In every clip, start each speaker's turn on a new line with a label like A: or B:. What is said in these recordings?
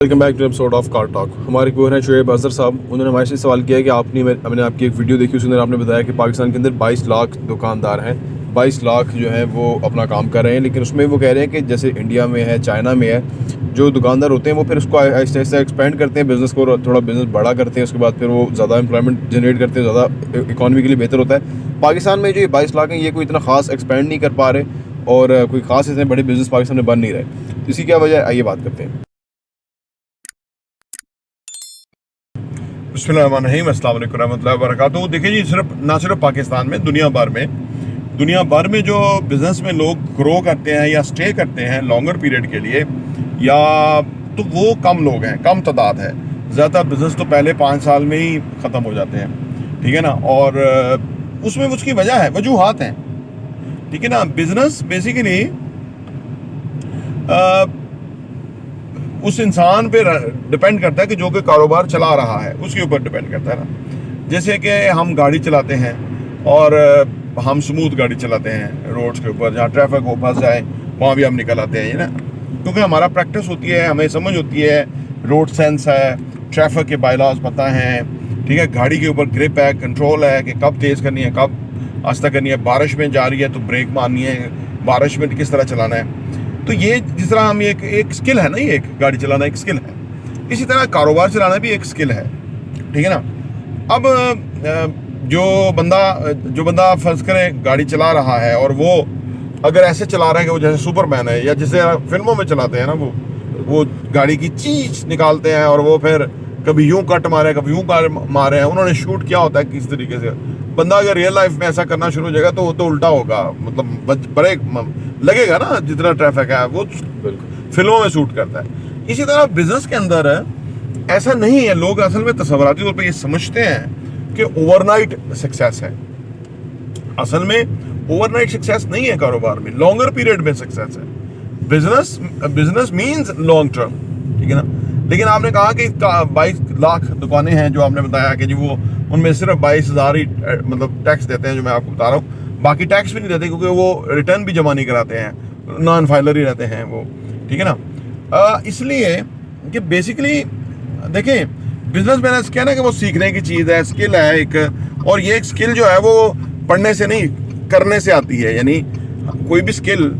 A: Welcome back to episode of car talk. हमारे viewer हैं शुएब अजहर साहब। उन्होंने हमारे से सवाल किया है कि मैंने आपकी एक वीडियो देखी, उसके अंदर आपने बताया कि पाकिस्तान के अंदर 22 लाख दुकानदार हैं, 22 लाख जो हैं वो अपना काम कर रहे हैं। लेकिन उसमें वो कह रहे हैं कि जैसे इंडिया में है, चाइना में है, जो दुकानदार होते हैं वो फिर उसको आहिस्ता आहिस्ता एक्सपेंड करते हैं, बिज़नेस को थोड़ा बिज़नेस बड़ा करते हैं, उसके बाद फिर वो ज़्यादा एम्प्लॉयमेंट जनरेट करते हैं, ज़्यादा इकॉनमी के लिए बेहतर होता है। पाकिस्तान में जो ये 22 लाख हैं ये कोई इतना खास एक्सपेंड नहीं कर पा रहे और कोई खास इतने बड़े बिज़नेस पाकिस्तान में बन नहीं रहे। तो इसकी क्या वजह है, आइए बात करते हैं।
B: बिस्मिल्लाहिर्रहमानिर्रहीम, अस्सलाम वालेकुम रहमतुल्लाहि व बरकातहू। देखिए जी, ना सिर्फ पाकिस्तान में, दुनिया भर में जो बिज़नेस में लोग ग्रो करते हैं या स्टे करते हैं लॉन्गर पीरियड के लिए, या तो वो कम लोग हैं, कम तादाद है। ज़्यादातर बिज़नेस तो पहले 5 साल में ही ख़त्म हो जाते हैं, ठीक है ना। और उसमें उसकी वजूहात हैं, ठीक है ना। बिज़नेस बेसिकली उस इंसान पे डिपेंड करता है कि जो कि कारोबार चला रहा है, उसके ऊपर डिपेंड करता है ना। जैसे कि हम गाड़ी चलाते हैं और हम स्मूथ गाड़ी चलाते हैं रोड्स के ऊपर, जहाँ ट्रैफिक हो फंस जाए वहाँ भी हम निकल आते हैं, ना, क्योंकि हमारा प्रैक्टिस होती है, हमें समझ होती है, रोड सेंस है, ट्रैफिक के बायलॉज पता हैं, ठीक है। गाड़ी के ऊपर ग्रिप है, कंट्रोल है कि कब तेज़ करनी है, कब आस्ता करनी है। बारिश में जा रही है तो ब्रेक मारनी है, बारिश में किस तरह चलाना है। तो ये जिस तरह हम एक स्किल है ना, ये एक गाड़ी चलाना एक स्किल है, इसी तरह कारोबार चलाना भी एक स्किल है, ठीक है ना। अब जो बंदा फर्ज करें गाड़ी चला रहा है और वो अगर ऐसे चला रहा है कि वो जैसे सुपरमैन है, या जैसे फिल्मों में चलाते हैं ना, वो गाड़ी की चीज निकालते हैं और वो फिर कभी यूं कट मारे, कभी यूं मारे हैं, उन्होंने शूट किया होता है किस तरीके से। बंदा अगर रियल लाइफ में ऐसा करना शुरू हो जाएगा तो वो तो उल्टा होगा, मतलब ब्रेक लगेगा ना, जितना ट्रैफिक है वो फिल्मों में शूट करता है। इसी तरह बिजनेस के अंदर ऐसा नहीं है। लोग असल में तस्वुराती तौर पे ये समझते हैं कि ओवरनाइट सक्सेस है। असल में ओवरनाइट सक्सेस नहीं है कारोबार में, लॉन्गर पीरियड में सक्सेस है। बिजनेस मीन्स लॉन्ग टर्म, ठीक है ना। लेकिन आपने कहा कि 22 लाख दुकानें हैं, जो आपने बताया कि जी वो उनमें सिर्फ 22,000 ही मतलब टैक्स देते हैं, जो मैं आपको बता रहा हूँ। बाकी टैक्स भी नहीं देते क्योंकि वो रिटर्न भी जमा नहीं कराते हैं, नॉन फाइलर ही रहते हैं वो, ठीक है ना। इसलिए कि बेसिकली देखें, बिजनेस मैंने क्या ना कि वो सीखने की चीज़ है, स्किल है एक, और ये एक स्किल जो है वो पढ़ने से नहीं करने से आती है। यानी कोई भी स्किल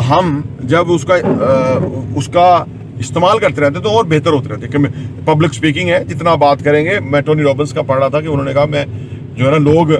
B: हम जब उसका इस्तेमाल करते रहते हैं तो और बेहतर होते रहते हैं। कि पब्लिक स्पीकिंग है, जितना बात करेंगे, मैं टोनी रॉबिन्स का पढ़ रहा था कि उन्होंने कहा, मैं जो है ना, लोग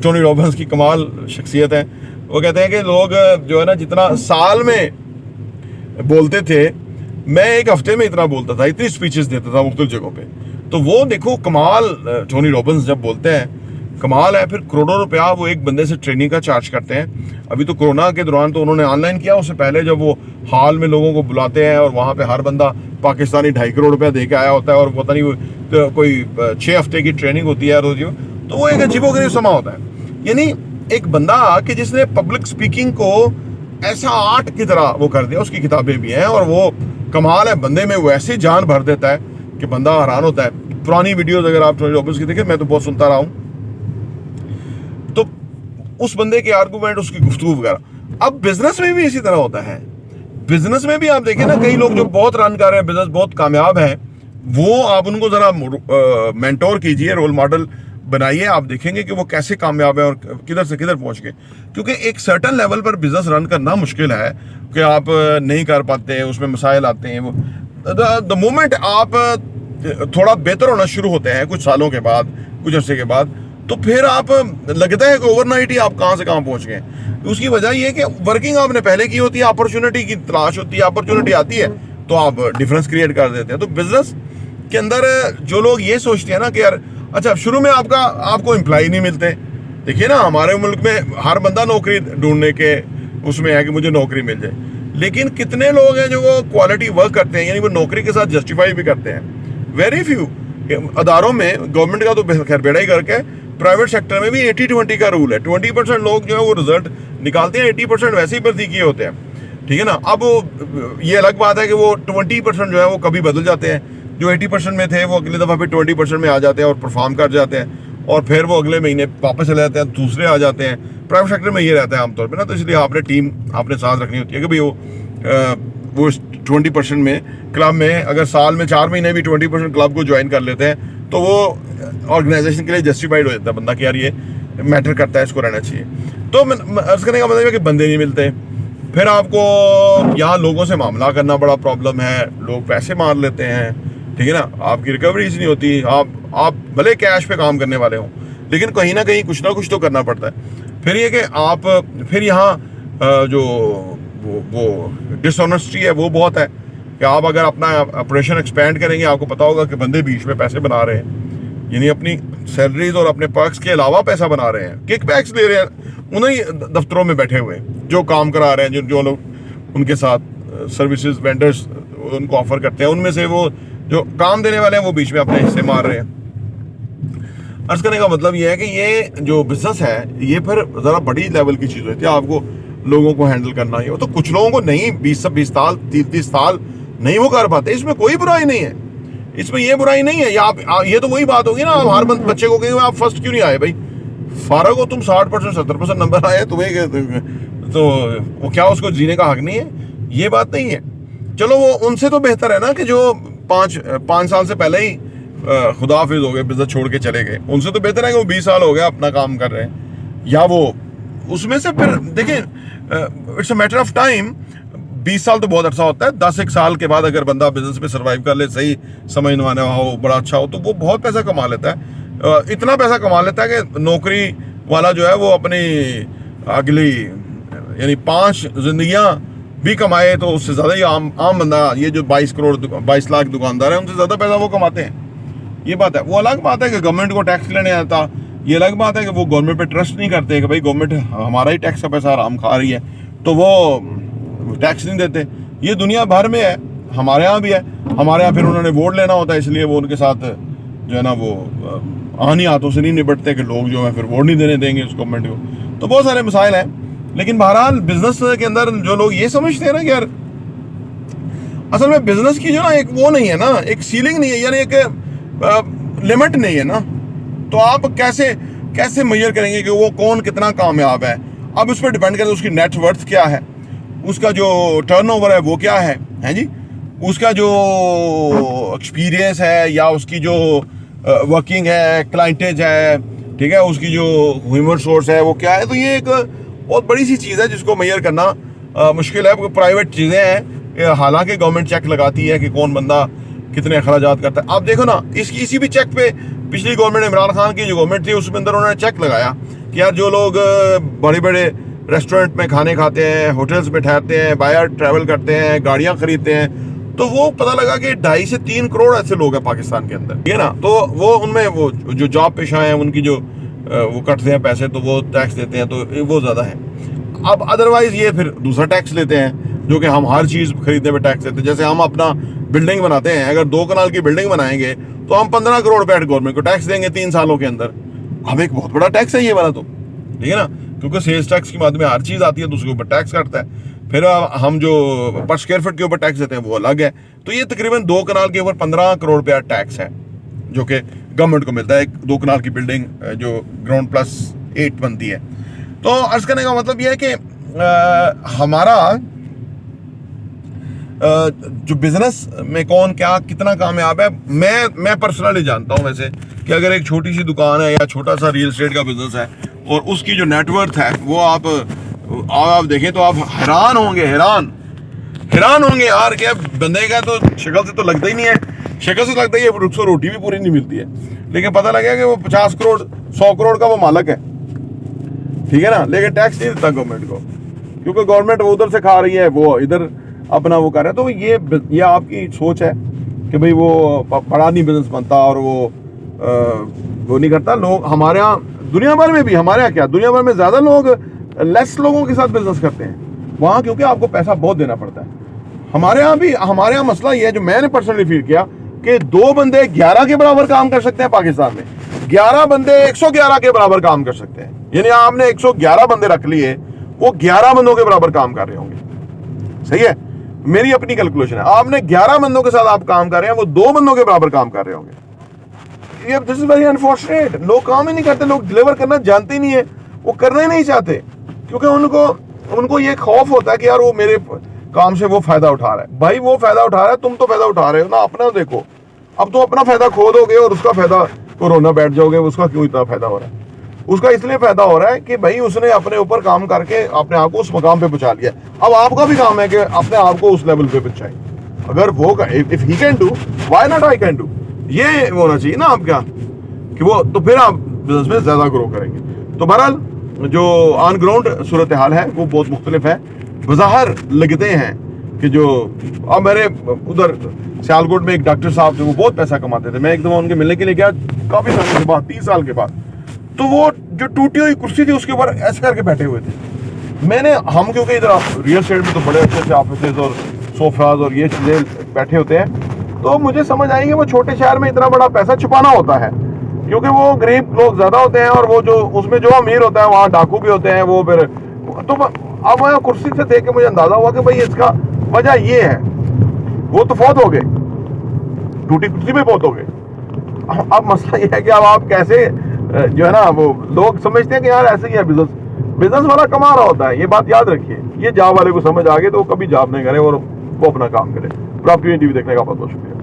B: टोनी रॉबिन्स की कमाल शख्सियत है, वो कहते हैं कि लोग जो है ना जितना साल में बोलते थे, मैं एक हफ्ते में इतना बोलता था, इतनी स्पीचेस देता था मुख्तलिफ जगहों पे। तो वो देखो कमाल, टोनी रॉबिन्स जब बोलते हैं कमाल है। फिर करोड़ों रुपया वो एक बंदे से ट्रेनिंग का चार्ज करते हैं। अभी तो कोरोना के दौरान तो उन्होंने ऑनलाइन किया, उससे पहले जब वो हाल में लोगों को बुलाते हैं और वहाँ पे हर बंदा पाकिस्तानी 2.5 करोड़ रुपया दे के आया होता है, और पता नहीं तो कोई 6 हफ्ते की ट्रेनिंग होती है रोज, तो वो एक अजीबोगरीब समा होता है। यानी एक बंदा कि जिसने पब्लिक स्पीकिंग को ऐसा आर्ट की तरह वो कर दिया, उसकी किताबें भी हैं, और वो कमाल है, बंदे में वो ऐसी जान भर देता है कि बंदा हैरान होता है। पुरानी वीडियोस अगर आप टोनी रॉबिन्स की देखें, मैं तो बहुत सुनता रहा हूँ, तो उस बंदे के आर्गूमेंट, उसकी गुफ्तगू वगैरह। अब बिजनेस में भी इसी तरह होता है। बिजनेस में भी आप देखें ना, कई लोग जो बहुत रन कर रहे हैं, बिजनेस बहुत कामयाब है, वो आप उनको जरा मेंटोर कीजिए, रोल मॉडल बनाइए, आप देखेंगे कि वो कैसे कामयाब है और किधर से किधर पहुंच गए। क्योंकि एक सर्टन लेवल पर बिजनेस रन करना मुश्किल है कि आप नहीं कर पाते, उसमें मसाइल आते हैं। वो द मोमेंट आप थोड़ा बेहतर होना शुरू होते हैं कुछ सालों के बाद, कुछ अर्से के बाद, तो फिर आप लगता है कि ओवरनाइट ही आप कहाँ से कहाँ पहुंच गए। उसकी वजह यह है कि वर्किंग आपने पहले की होती है, अपॉर्चुनिटी की तलाश होती है, अपॉर्चुनिटी आती है तो आप डिफरेंस क्रिएट कर देते हैं। तो बिजनेस के अंदर जो लोग ये सोचते हैं ना कि यार अच्छा, शुरू में आपको एम्प्लॉय नहीं मिलते। देखिए ना, हमारे मुल्क में हर बंदा नौकरी ढूंढने के उसमें है कि मुझे नौकरी मिल जाए, लेकिन कितने लोग हैं जो वो क्वालिटी वर्क करते हैं, यानी वो नौकरी के साथ जस्टिफाई भी करते हैं। Very few. अदारों में गवर्नमेंट का तो खैर बेड़ा ही करके, प्राइवेट सेक्टर में भी 80-20 का रूल है। 20% लोग जो है वो रिजल्ट निकालते हैं, 80% वैसे ही भर्ती किए होते हैं, ठीक है ना। अब ये अलग बात है कि वो 20% जो है वो कभी बदल जाते हैं, जो 80% में थे वो अगली दफ़ा फिर 20% में आ जाते हैं और परफॉर्म कर जाते हैं, और फिर वो अगले महीने वापस चले जाते हैं, दूसरे आ जाते हैं। प्राइवेट सेक्टर में ये रहता है आमतौर पे ना, तो इसलिए आपने टीम आपने साथ रखनी होती है कि भाई वो वो 20% में क्लब में अगर साल में 4 महीने भी 20% क्लब को ज्वाइन कर लेते हैं तो वो ऑर्गेनाइजेशन के लिए जस्टिफाइड हो जाता है बंदा कि यार ये मैटर करता है, इसको रहना चाहिए। तो अर्ज करने का मतलब है कि बंदे नहीं मिलते, फिर आपको यहाँ लोगों से मामला करना बड़ा प्रॉब्लम है, लोग पैसे मार लेते हैं, ठीक है ना, आपकी रिकवरीज नहीं होती। आप भले कैश पे काम करने वाले हों लेकिन कहीं ना कहीं कुछ ना कुछ तो करना पड़ता है। फिर ये कि आप फिर यहाँ जो वो डिसऑनेस्टी है वो बहुत है कि आप अगर अपना ऑपरेशन एक्सपेंड करेंगे आपको पता होगा कि बंदे बीच में पैसे बना रहे हैं, यानी अपनी सैलरीज और अपने पर्क्स के अलावा पैसा बना रहे हैं, किकबैक्स ले रहे हैं उन्हीं दफ्तरों में बैठे हुए जो काम करा रहे हैं, जो लोग उनके साथ सर्विसेज वेंडर्स उनको ऑफर करते हैं, उनमें से वो जो काम देने वाले हैं वो बीच में अपने हिस्से मार रहे हैं। अर्ज करने का मतलब ये है कि ये जो बिजनेस है ये फिर ज़रा बड़ी लेवल की चीज़ होती है, आपको लोगों को हैंडल करना ही हो। तो कुछ लोगों को नहीं 20 साल 30 साल नहीं वो कर पाते, इसमें कोई बुराई नहीं है, इसमें ये बुराई नहीं है। या आप ये तो वही बात होगी ना, आप हर बच्चे को कहेंगे आप फर्स्ट क्यों नहीं आए भाई, फारग हो तुम 60% 70% नंबर आए तुम्हें, तो वो क्या उसको जीने का हक नहीं है? ये बात नहीं है। चलो वो उनसे तो बेहतर है ना कि जो 5 साल से पहले ही खुदा हाफिज हो गए, बिजनेस छोड़ के चले गए, उनसे तो बेहतर है कि वो 20 साल हो गया अपना काम कर रहे हैं। या वो उसमें से फिर देखें, it's a matter of time. 20 साल तो बहुत अच्छा होता है, 10-1 साल के बाद अगर बंदा बिजनेस में सर्वाइव कर ले, सही समझने वाला हो, बड़ा अच्छा हो, तो वो बहुत पैसा कमा लेता है। इतना पैसा कमा लेता है कि नौकरी वाला जो है वो अपनी अगली यानी 5 जिंदगियां भी कमाए तो उससे ज़्यादा ही आम बंदा, ये जो 22 लाख दुकानदार है, उनसे ज़्यादा पैसा वो कमाते हैं। ये बात है। वो अलग बात है कि गवर्नमेंट को टैक्स लेने आता, ये अलग बात है कि वो गवर्नमेंट पे ट्रस्ट नहीं करते कि भाई गवर्नमेंट हमारा ही टैक्स का पैसा आराम खा रही है तो वो टैक्स नहीं देते। ये दुनिया भर में है, हमारे यहाँ भी है। हमारे यहाँ फिर उन्होंने वोट लेना होता है, इसलिए वो उनके साथ जो है ना वो आनी हाथों से नहीं निपटते कि लोग जो है फिर वोट नहीं देने देंगे उस गवर्नमेंट को। तो बहुत सारे मसाइल हैं, लेकिन बहरहाल बिजनेस के अंदर जो लोग ये समझते हैं ना कि यार असल में बिजनेस की जो ना एक वो नहीं है ना, एक सीलिंग नहीं है, यानी एक लिमिट नहीं है ना, तो आप कैसे मेजर करेंगे कि वो कौन कितना कामयाब है? अब उस पर डिपेंड करता है उसकी नेटवर्थ क्या है, उसका जो टर्नओवर है वो क्या है जी, उसका जो एक्सपीरियंस है या उसकी जो वर्किंग है, क्लाइंटेज है, ठीक है, उसकी जो ह्यूमन सोर्स है वो क्या है। तो ये एक बहुत बड़ी सी चीज़ है जिसको मेजर करना मुश्किल है। प्राइवेट चीज़ें हैं, हालांकि गवर्नमेंट चेक लगाती है कि कौन बंदा कितने अखराजात करता है। आप देखो ना, इसी भी चेक पे पिछली गवर्नमेंट इमरान खान की जो गवर्नमेंट थी उसमें अंदर उन्होंने चेक लगाया कि यार जो लोग बड़े बड़े रेस्टोरेंट में खाने खाते हैं, होटल्स में ठहरते हैं, बाहर ट्रैवल करते हैं, गाड़ियाँ खरीदते हैं, तो वो पता लगा कि 2.5 से 3 करोड़ ऐसे लोग हैं पाकिस्तान के अंदर, ठीक है ना। तो वो उनमें वो जो जॉब पेशा हैं उनकी जो वो कटते हैं पैसे, तो वो टैक्स देते हैं, तो वो ज़्यादा है। अब अदरवाइज ये फिर दूसरा टैक्स लेते हैं जो कि हम हर चीज़ खरीदने पे टैक्स देते हैं। जैसे हम अपना बिल्डिंग बनाते हैं, अगर 2 कनाल की बिल्डिंग बनाएंगे तो हम 15 करोड़ रुपए गवर्नमेंट को टैक्स देंगे 3 सालों के अंदर। अब एक बहुत बड़ा टैक्स है ये वाला, तो ठीक है ना, क्योंकि सेल्स टैक्स के माध्यम में हर चीज़ आती है तो उसके ऊपर टैक्स काटता है। फिर हम जो पर स्क्वायर फीट के ऊपर टैक्स देते हैं वो अलग है। तो ये तकरीबन 2 कनाल के ऊपर 15 करोड़ रुपया टैक्स है जो कि गवर्नमेंट को मिलता है। 2 कनाल की बिल्डिंग जो ग्राउंड +8 बनती है। तो अर्ज करने का मतलब ये है कि हमारा जो बिजनेस में कौन क्या कितना कामयाब है, मैं पर्सनली जानता हूं वैसे कि अगर एक छोटी सी दुकान है या छोटा सा रियल एस्टेट का बिजनेस है और उसकी जो नेटवर्थ है वो आप देखें तो आप हैरान होंगे यार, क्या बंदे का तो शक्ल से तो लगता ही नहीं है, शक्ल से लगता ही है उसको रोटी भी पूरी नहीं मिलती है, लेकिन पता लगे कि वो 50 करोड़ 100 करोड़ का वो मालिक है, ठीक है ना, लेकिन टैक्स नहीं देता गवर्नमेंट को, क्योंकि गवर्नमेंट वो उधर से खा रही है, वो इधर अपना वो कर रहा है। तो ये आपकी सोच है कि भाई वो बड़ा नहीं बिजनेस बनता और वो नहीं करता। लोग हमारे यहाँ दुनिया भर में भी, हमारे यहाँ क्या दुनिया भर में ज़्यादा लोग लेस लोगों के साथ बिजनेस करते हैं वहाँ, क्योंकि आपको पैसा बहुत देना पड़ता है। हमारे यहाँ मसला ये है जो मैंने पर्सनली फील किया कि 2 बंदे 11 के बराबर काम कर सकते हैं पाकिस्तान में, 11 बंदे 111 के बराबर काम कर सकते हैं। यानी आपने 111 बंदे रख लिए, वो 11 बंदों के बराबर काम कर रहे होंगे, सही है, मेरी अपनी कैलकुलेशन है। आपने 11 बंदों के साथ आप काम कर रहे हैं, वो 2 बंदों के बराबर काम कर रहे होंगे। ये दिस इज वेरी अनफॉर्चुनेट। लोग काम ही नहीं करते, लोग डिलीवर करना जानते ही नहीं है, वो करना ही नहीं चाहते, क्योंकि उनको ये खौफ होता है कि यार वो मेरे काम से वो फायदा उठा रहा है। भाई वो फायदा उठा रहा है, तुम तो फायदा उठा रहे हो ना, अपना देखो। अब तो अपना फायदा खो दोगे और उसका फायदा को रोना बैठ जाओगे। उसका क्यों इतना फायदा हो रहा है? उसका इसलिए फायदा हो रहा है कि भाई उसने अपने ऊपर काम करके अपने आप को उस मकाम पे पहुंचा लिया। अब आपका भी काम है कि अपने आप को उस लेवल पे पहुंचाए। अगर वो if he can do, why not I can do, ये होना चाहिए ना आपका, कि वो तो फिर आप बिजनेस में ज्यादा ग्रो करेंगे। तो बहरहाल जो ऑन ग्राउंड सूरत हाल है वो बहुत मुख्तलिफ है। बज़ाहिर लगते हैं कि जो अब मेरे उधर सियालकोट में एक डॉक्टर साहब थे, वो बहुत पैसा कमाते थे। मैं एक दफ़ा उनके मिलने के लिए गया काफ़ी सालों के बाद, 30 साल के बाद। तो वो जो टूटी हुई कुर्सी थी उसके ऊपर ऐसे करके बैठे हुए थे। हम क्योंकि इधर रियल एस्टेट में तो बड़े अच्छे अच्छे ऑफिस और सोफाज और ये चीज़ें बैठे होते हैं, तो मुझे समझ आई कि वो छोटे शहर में इतना बड़ा पैसा छुपाना होता है, क्योंकि वो गरीब लोग ज़्यादा होते हैं और वो जो उसमें जो अमीर होता है वहाँ डाकू भी होते हैं। वो फिर तो अब मैं कुर्सी से देख के मुझे अंदाजा हुआ कि भाई इसका वजह ये है, वो तो फौत हो गए, टूटी कुर्सी में फौत हो गए। अब मसला ये है कि अब आप कैसे जो है ना, वो लोग समझते हैं कि यार ऐसे ही है बिजनेस वाला कमा रहा होता है। ये बात याद रखिए, ये जॉब वाले को समझ आ गए तो वो कभी जॉब नहीं करे और वो अपना काम करे। प्रॉपर्टी टीवी देखने का बहुत बहुत शुक्रिया।